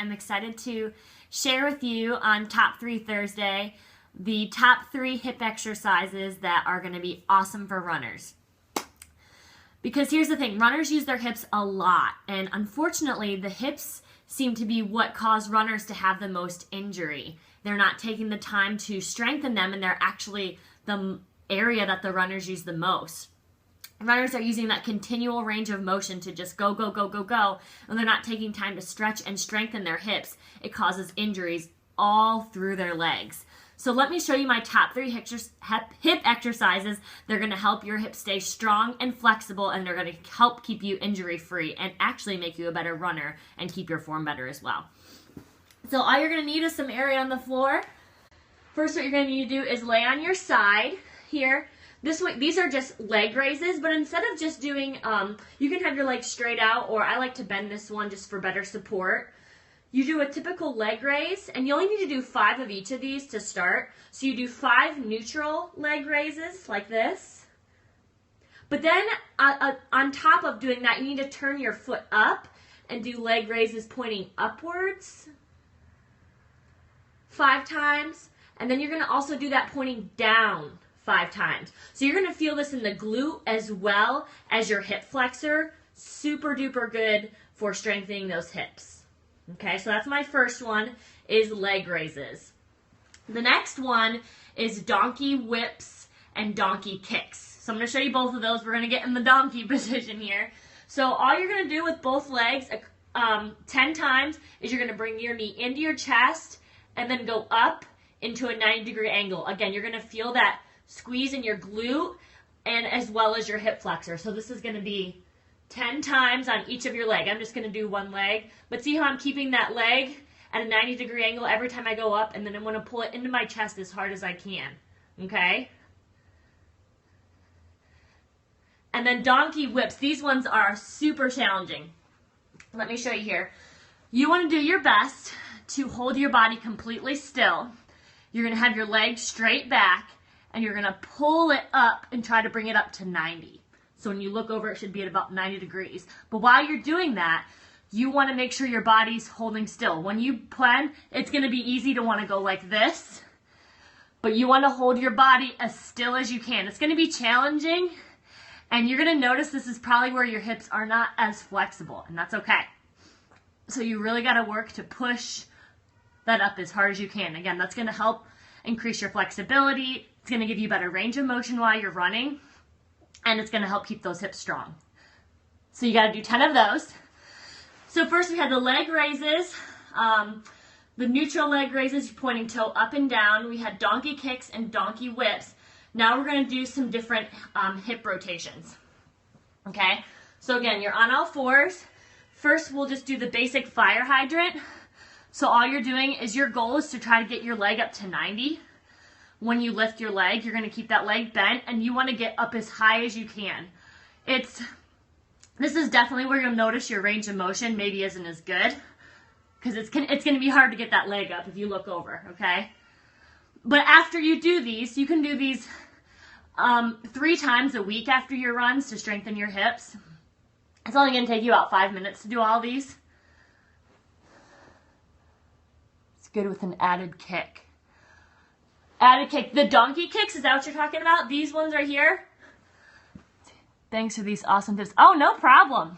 I'm excited to share with you on Top 3 Thursday the top 3 hip exercises that are going to be awesome for runners. Because here's the thing, runners use their hips a lot, and unfortunately the hips seem to be what cause runners to have the most injury. They're not taking the time to strengthen them, and they're actually the area that the runners use the most. Runners are using that continual range of motion to just go, go, go, go, go, and they're not taking time to stretch and strengthen their hips. It causes injuries all through their legs. So let me show you my top 3 hip exercises. They're going to help your hips stay strong and flexible, and they're going to help keep you injury-free and actually make you a better runner and keep your form better as well. So all you're going to need is some area on the floor. First, what you're going to need to do is lay on your side here. This way, these are just leg raises, but instead of just doing, you can have your legs straight out, or I like to bend this one just for better support. You do a typical leg raise, and you only need to do 5 of each of these to start. So you do 5 neutral leg raises like this. But then on top of doing that, you need to turn your foot up and do leg raises pointing upwards 5 times. And then you're going to also do that pointing down 5 times. So you're going to feel this in the glute as well as your hip flexor. Super duper good for strengthening those hips. Okay, so that's my first one, is leg raises. The next one is donkey whips and donkey kicks. So I'm going to show you both of those. We're going to get in the donkey position here. So all you're going to do with both legs 10 times is you're going to bring your knee into your chest and then go up into a 90-degree angle. Again, you're going to feel that squeeze in your glute and as well as your hip flexor. So this is going to be 10 times on each of your leg. I'm just going to do one leg. But see how I'm keeping that leg at a 90-degree angle every time I go up, and then I'm going to pull it into my chest as hard as I can. Okay? And then donkey whips. These ones are super challenging. Let me show you here. You want to do your best to hold your body completely still. You're going to have your legs straight back, and you're going to pull it up and try to bring it up to 90. So when you look over, it should be at about 90 degrees. But while you're doing that, you want to make sure your body's holding still. When you plan, it's going to be easy to want to go like this. But you want to hold your body as still as you can. It's going to be challenging. And you're going to notice this is probably where your hips are not as flexible. And that's okay. So you really got to work to push that up as hard as you can. Again, that's going to help increase your flexibility. It's going to give you better range of motion while you're running. And it's going to help keep those hips strong. So you got to do 10 of those. So first we had the leg raises, the neutral leg raises, pointing toe up and down. We had donkey kicks and donkey whips. Now we're going to do some different hip rotations. Okay, so again, you're on all fours. First, we'll just do the basic fire hydrant. So all you're doing is your goal is to try to get your leg up to 90. When you lift your leg, you're going to keep that leg bent, and you want to get up as high as you can. This is definitely where you'll notice your range of motion maybe isn't as good, because it's going to be hard to get that leg up if you look over, okay? But after you do these, you can do these 3 times a week after your runs to strengthen your hips. It's only going to take you about 5 minutes to do all these. It's good with an added kick. Added kick. The donkey kicks, is that what you're talking about? These ones right here? Thanks for these awesome tips. Oh, no problem.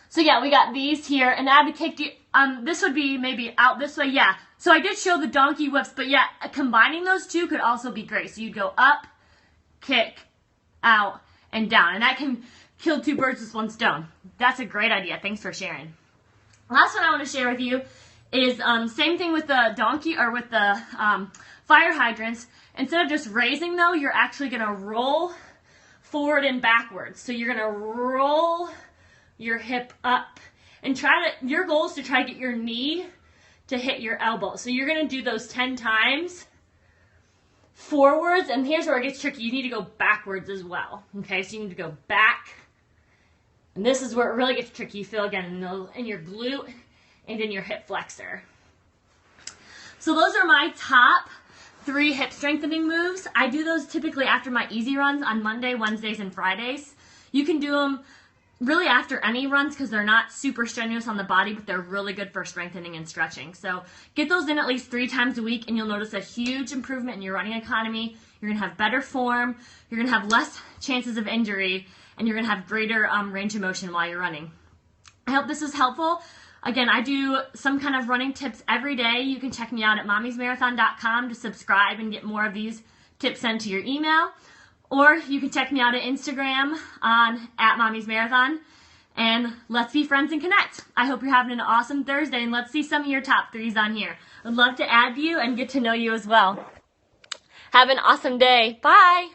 So yeah, we got these here. And added kick, this would be maybe out this way. Yeah. So I did show the donkey whips, but yeah, combining those two could also be great. So you'd go up, kick, out, and down. And that can kill 2 birds with 1 stone. That's a great idea. Thanks for sharing. Last one I want to share with you is same thing with the donkey or with the fire hydrants. Instead of just raising though, you're actually going to roll forward and backwards. So you're going to roll your hip up and your goal is to try to get your knee to hit your elbow. So you're going to do those 10 times forwards, and here's where it gets tricky. You need to go backwards as well. Okay, so you need to go back, and this is where it really gets tricky. You feel again in your glute and in your hip flexor. So those are my top 3 hip strengthening moves. I do those typically after my easy runs on Monday, Wednesdays, and Fridays. You can do them really after any runs because they're not super strenuous on the body, but they're really good for strengthening and stretching. So get those in at least 3 times a week and you'll notice a huge improvement in your running economy. You're going to have better form, you're going to have less chances of injury, and you're going to have greater range of motion while you're running. I hope this is helpful. Again, I do some kind of running tips every day. You can check me out at mommysmarathon.com to subscribe and get more of these tips sent to your email. Or you can check me out at Instagram on @mommysmarathon. And let's be friends and connect. I hope you're having an awesome Thursday, and let's see some of your top 3s on here. I'd love to add you and get to know you as well. Have an awesome day. Bye.